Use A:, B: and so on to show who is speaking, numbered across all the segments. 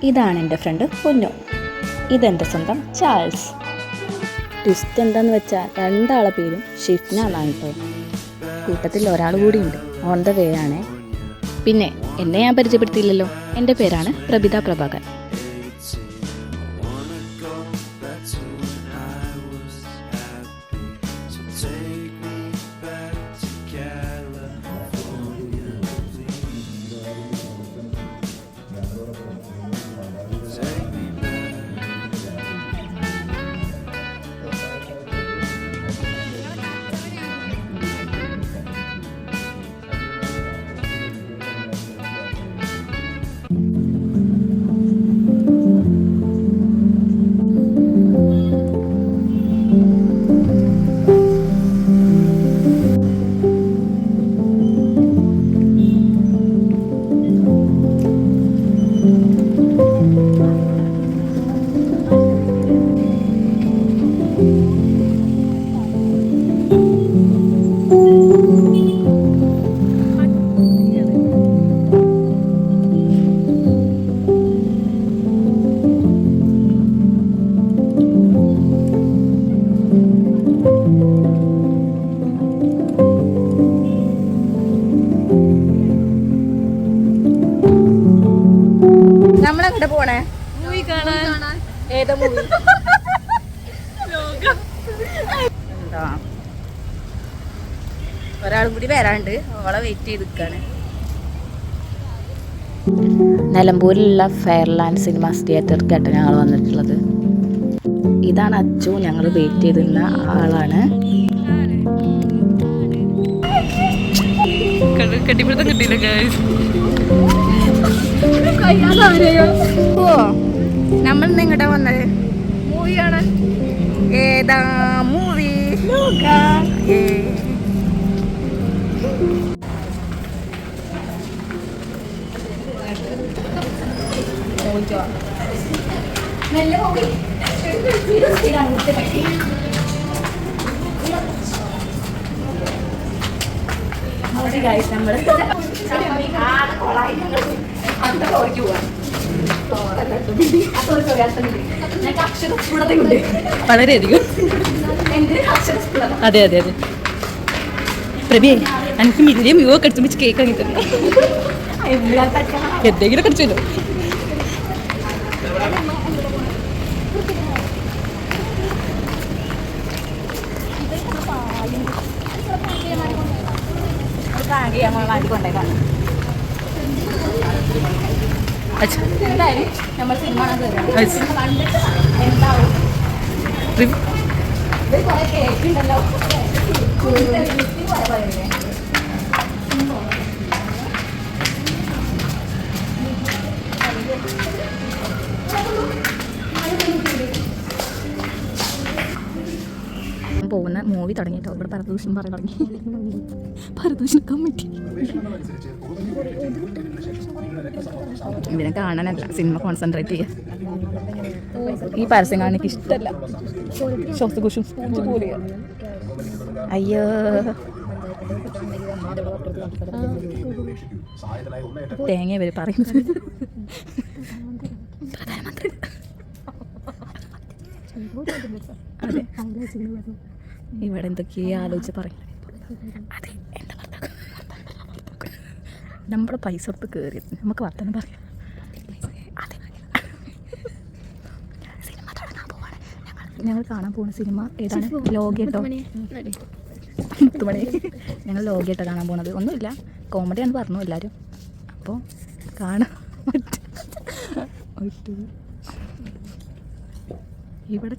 A: ഇതാണ് എൻ്റെ ഫ്രണ്ട് പൊന്നു. ഇതെൻ്റെ സ്വന്തം ചാൾസ്. ട്വിസ്റ്റ് എന്താന്ന് വെച്ചാൽ രണ്ടാളെ പേരും ഷിഫ്ന എന്നാണ് കേട്ടോ. കൂട്ടത്തിൽ ഒരാൾ കൂടിയുണ്ട്, ഓൺ ദ വേ ആണ്. പിന്നെ എന്നെ ഞാൻ പരിചയപ്പെടുത്തിയില്ലല്ലോ, എൻ്റെ പേരാണ് പ്രഭിത പ്രഭാകർ. നമ്മളെങ്ങോട്ട് പോണേ? മൂവി കാണാൻ. ഏതാ മൂവി? എന്താ ഒരാളും കൂടി വരാണ്ട്, അവളെ വെയിറ്റ് ചെയ്ത് നിൽക്കാണ്. നിലമ്പൂരിലുള്ള ഫെയർലാൻഡ് സിനിമാസ് തിയേറ്ററിലേക്കാണ് ഞങ്ങൾ വന്നിട്ടുള്ളത്. ഇതാണ് അച്ചു, ഞങ്ങൾ വെയിറ്റ് ചെയ്തിരുന്ന ആളാണ്. കെട്ടിപ്പിടുത്തം കിട്ടിയില്ല ഗൈസ്. ഓ, നമ്മൾ ഇന്ന് എങ്ങോട്ടാ വന്നത്? മൂവി കാണാൻ. ഏതാ മൂവി? വളരെയധികം. അതെ അതെ അതെ. പ്രഭിയെ, എനിക്ക് മില്ലിയം യുവ കടിച്ചു വെച്ച് കേക്ക് വാങ്ങി തന്നെ എന്തെങ്കിലും കടിച്ചല്ലോ. നമ്മൾ സിനിമ പോകുന്ന മൂവി തുടങ്ങിയിട്ടോ. ഇവിടെ പരദൂഷണം പറയാൻ തുടങ്ങി. പരദൂഷണം കമ്മിറ്റി ഇതിനെ കാണാനല്ല, സിനിമ കോൺസെൻട്രേറ്റ് ചെയ്യുക. ഈ പരസ്യം കാണാൻ എനിക്ക് ഇഷ്ടമല്ല. ശ്വാസകോശം അയ്യോ. തേങ്ങ ഇവര് പറയുന്നത് പ്രധാനമന്ത്രി. അതെ, ഇവിടെ എന്തൊക്കെയാ ആലോചിച്ച് പറയുന്നത്. അതെ, എൻ്റെ ഭർത്താവ് നമ്മുടെ പൈസ കൊടുത്ത് കയറി നമുക്ക് വർത്തമാനം പറയാം. അതെ, സിനിമ തുടങ്ങാൻ പോവാണ്. ഞങ്ങൾ കാണാൻ പോകുന്ന സിനിമ ഏതാണ്? ലോകേട്ടോ. മുത്തുമണി. ഞങ്ങൾ ലോകേട്ടോ കാണാൻ പോണത്. ഒന്നുമില്ല, കോമഡിയാണെന്ന് പറഞ്ഞു എല്ലാവരും. അപ്പോൾ കാണാൻ ഇവിടെ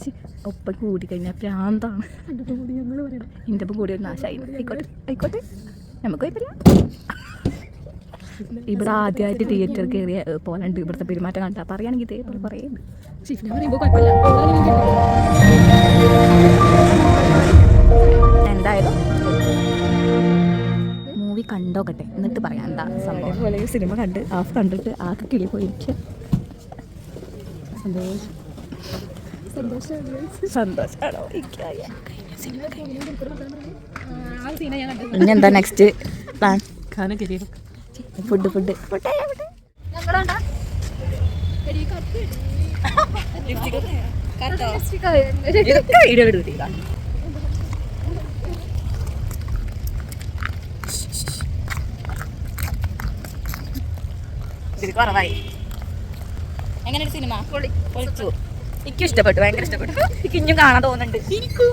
A: ഒപ്പം കൂടി കഴിഞ്ഞാൽ പ്രാന്താണ്. എൻ്റെ ഒപ്പം കൂടി ഒരു നാശമായി. ആയിക്കോട്ടെ ആയിക്കോട്ടെ, നമുക്ക് കുഴപ്പമില്ല. ഇവിടെ ആദ്യമായിട്ട് തിയേറ്റർ കയറിയ പോലുണ്ട്. ഇവിടുത്തെ പെരുമാറ്റം കണ്ടാൽ പറയുകയാണെങ്കിൽ ഇതേപോലെ പറയുന്നുണ്ട്. എന്തായാലും മൂവി കണ്ടോക്കട്ടെ, എന്നിട്ട് പറയാം എന്താ സംഭവം. പോലെ സിനിമ കണ്ട് ഹാഫ് കണ്ടിട്ട് ആകെ കിളി പോയിരിക്കുക. സന്തോഷമാണോ? ഇനിയെന്താ നെക്സ്റ്റ് പ്ലാൻ? ഫുഡ് എങ്ങനെ സിനിമ പൊളിച്ചു. എനിക്കും ഇഷ്ടപ്പെട്ടു, ഭയങ്കര ഇഷ്ടപ്പെട്ടു. എനിക്ക് ഇനിയും കാണാൻ തോന്നുന്നുണ്ട്. എനിക്ക്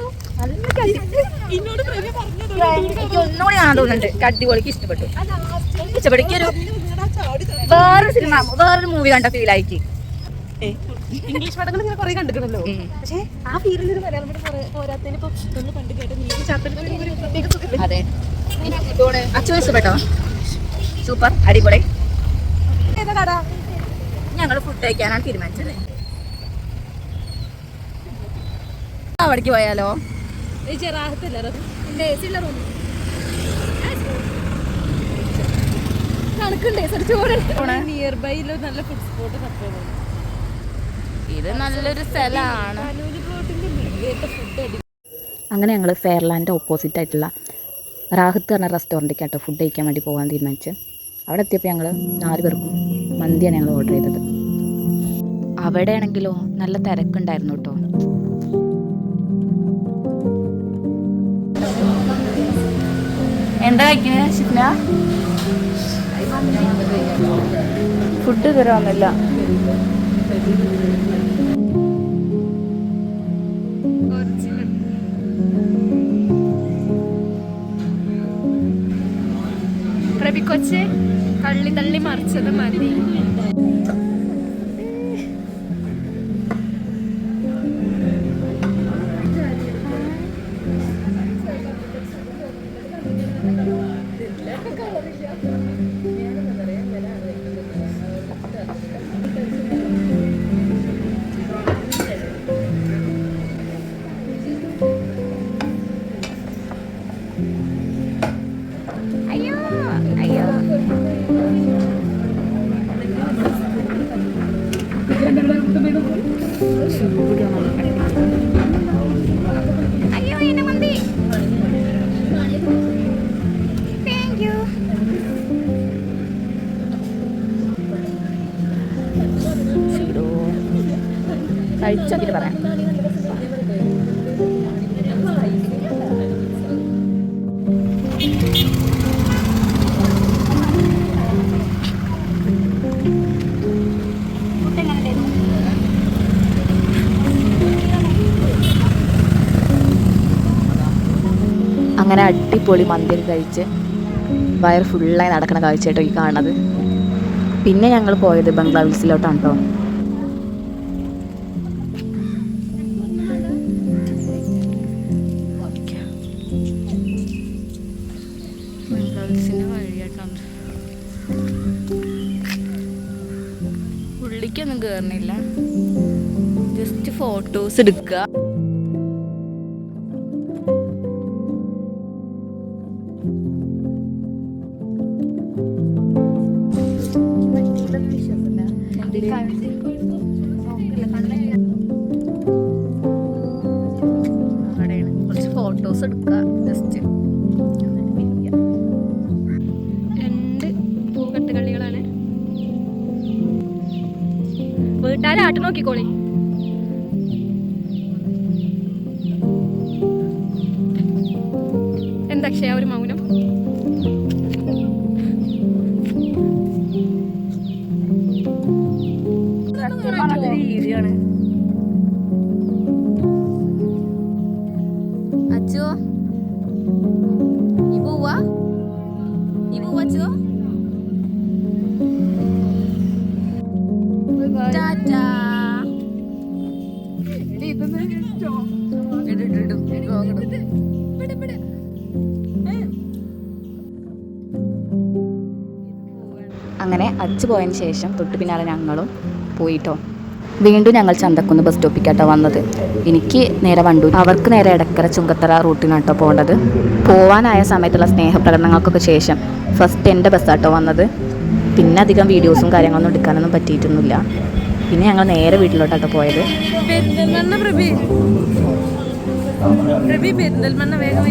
A: ഒന്നുകൂടി കാണാൻ തോന്നുന്നുണ്ട്. അടിപൊളിക്ക് ഇഷ്ടപ്പെട്ടു. ഇഷ്ടപ്പെടുക്കൊരു വേറൊരു സിനിമ, വേറൊരു മൂവി കണ്ട ഫീലായിട്ട്.
B: ഇംഗ്ലീഷ് പടങ്ങൾ ഇങ്ങനെ കുറെ കണ്ടിട്ടുണ്ടല്ലോ, പക്ഷേ ആ ഫീലിൽ മലയാളം പോരാത്തതിന് ഇപ്പൊ ഒന്ന് കണ്ടു കേട്ടോ.
A: അതെ, അച്ഛൻ ഇഷ്ടപ്പെട്ടോ? സൂപ്പർ, അടിപൊളി.
B: ഏതാ കട?
A: ഞങ്ങൾ ഫുഡ് കഴിക്കാനാണ് തീരുമാനിച്ചത്. അവിടേക്ക് പോയാലോ?
B: നിയർ ബൈ നല്ല ഫുഡ് സ്പോട്ട്.
A: ഇത് നല്ലൊരു സ്ഥലമാണ്. അങ്ങനെ ഞങ്ങൾ ഫെയർലാൻഡ് ഓപ്പോസിറ്റ് ആയിട്ടുള്ള റാഹത്ത് പറഞ്ഞ റെസ്റ്റോറൻറ്റിലേക്കാട്ടോ ഫുഡ് കഴിക്കാൻ വേണ്ടി പോകാൻ തീരുമാനിച്ച്. അവിടെ എത്തിയപ്പോൾ ഞങ്ങൾ 4 പേർക്കും മന്തിയാണ് ഞങ്ങൾ ഓർഡർ ചെയ്തത്. അവിടെ ആണെങ്കിലോ നല്ല തിരക്കുണ്ടായിരുന്നു കേട്ടോ. എന്താ കഴിക്കുന്നത് ഷിഫ്ന? ഫുഡ് ഇതുവരെ വന്നില്ല.
B: പ്രഭിക്കൊച്ച് തള്ളി തള്ളി മറിച്ചത് മതി.
A: അയ്യോ എന്നെ മന്തി. Thank you. കഴിച്ചോക്കിട്ട് പറയാം. അങ്ങനെ അടിപൊളി മന്തിയൊക്കെ കഴിച്ച് വയർ ഫുള്ളായി നടക്കണ കാഴ്ചയായിട്ടോ ഈ കാണുന്നത്. പിന്നെ ഞങ്ങൾ പോയത് ബംഗ്ലാദേശിലോട്ടാണ് കേട്ടോ. ബംഗ്ലാദേശിൻ്റെ വഴിയായിട്ടാണ്. ഉള്ളിലേക്കൊന്നും കയറണില്ല, ജസ്റ്റ് ഫോട്ടോസ് എടുക്കുക. കുറച്ച് ഫോട്ടോസ് എടുക്കുക ജസ്റ്റ്.
B: 2 പൂക്കെട്ടുകളികളാണ്. വീട്ടുകാരെ ആട്ട് നോക്കിക്കോളി. എന്താ ഒരു മൗനം?
A: രീതിയാണ്. അച്ചോ ഈ പോവാ, ഈ പോവാ അച്ചോ. ടാറ്റാ. അങ്ങനെ അച്ചു പോയതിന് ശേഷം തൊട്ട് പിന്നാലെ ഞങ്ങളും പോയിട്ടോ. വീണ്ടും ഞങ്ങൾ ചന്തക്കുന്ന് ബസ് സ്റ്റോപ്പിക്കാട്ടോ വന്നത്. എനിക്ക് നേരെ വണ്ടൂർ, അവർക്ക് നേരെ എടക്കര ചുങ്കത്തറ റൂട്ടിനാട്ടോ പോകേണ്ടത്. പോവാനായ സമയത്തുള്ള സ്നേഹപ്രകടനങ്ങൾക്കൊക്കെ ശേഷം ഫസ്റ്റ് എൻ്റെ ബസ്സാട്ടോ വന്നത്. പിന്നെ അധികം വീഡിയോസും കാര്യങ്ങളൊന്നും എടുക്കാനൊന്നും പറ്റിയിട്ടൊന്നുമില്ല. പിന്നെ ഞങ്ങൾ നേരെ വീട്ടിലോട്ടാട്ടോ പോയത്.
B: പെരിന്തൽമണ്ണ വേഗം